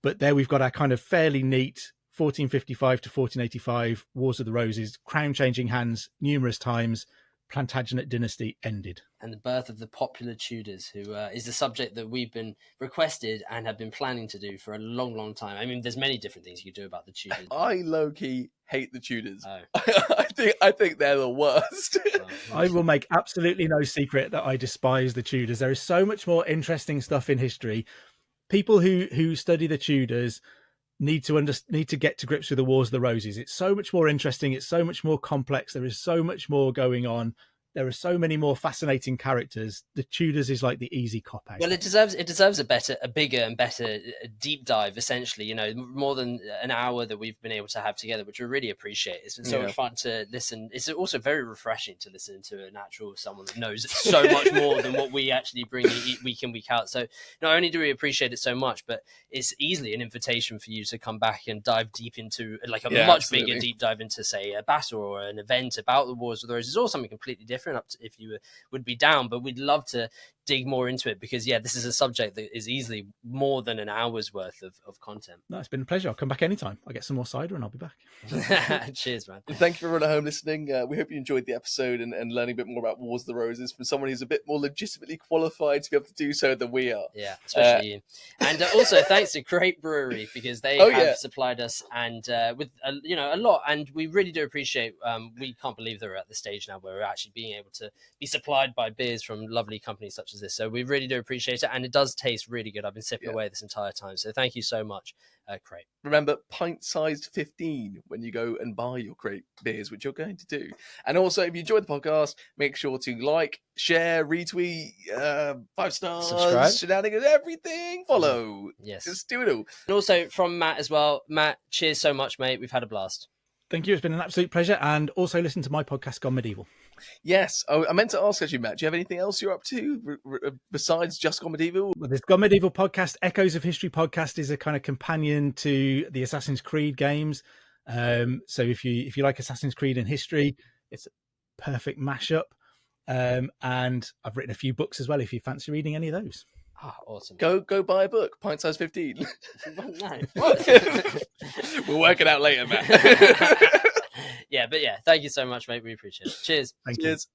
But there we've got our kind of fairly neat 1455 to 1485 Wars of the Roses, crown changing hands numerous times. Plantagenet dynasty ended. And the birth of the popular Tudors, who is the subject that we've been requested and have been planning to do for a long, long time. I mean, there's many different things you could do about the Tudors. I low-key hate the Tudors. Oh. I think they're the worst. I will make absolutely no secret that I despise the Tudors. There is so much more interesting stuff in history. People who study the Tudors need to get to grips with the Wars of the Roses. It's so much more interesting. It's so much more complex. There is so much more going on. There are so many more fascinating characters. The Tudors is like the easy cop out. Well, it deserves a bigger and better deep dive. Essentially, you know, more than an hour that we've been able to have together, which we really appreciate. It's been so much fun to listen. It's also very refreshing to listen to an actual someone that knows so much more than what we actually bring week in, week out. So not only do we appreciate it so much, but it's easily an invitation for you to come back and dive deep into like a much bigger deep dive into, say, a battle or an event about the Wars of the Roses, or something completely different. Up to if you would be down, but we'd love to dig more into it because this is a subject that is easily more than an hour's worth of content. No, it's been a pleasure. I'll come back anytime. I'll get some more cider and I'll be back. Cheers, man. Thank you for everyone at home listening. We hope you enjoyed the episode and learning a bit more about Wars of the Roses from someone who's a bit more legitimately qualified to be able to do so than we are. Yeah, especially you. And also thanks to Great Brewery because they have supplied us and with a lot, and we really do appreciate. We can't believe that we're at the stage now where we're actually being able to be supplied by beers from lovely companies such as this. So we really do appreciate it, and it does taste really good. I've been sipping away this entire time, so thank you so much, Crate. Remember, pint-sized 15 when you go and buy your Crate beers, which you're going to do. And also, if you enjoyed the podcast, make sure to like, share, retweet, 5 stars, subscribe, shenanigans, everything. Follow. Yes, just do it all. And also from Matt as well. Matt, cheers so much, mate. We've had a blast. Thank you. It's been an absolute pleasure. And also listen to my podcast, Gone Medieval. Yes. Oh, I meant to ask actually, Matt, do you have anything else you're up to besides just Gone Medieval? Well, there's Gone Medieval podcast. Echoes of History podcast is a kind of companion to the Assassin's Creed games. So if you like Assassin's Creed and history, It's a perfect mashup. And I've written a few books as well, if you fancy reading any of those. Oh, awesome. Go buy a book, Pint-Sized 15. No. We'll work it out later, man. Yeah, but yeah, thank you so much, mate. We appreciate it. Cheers. Thank you. Cheers.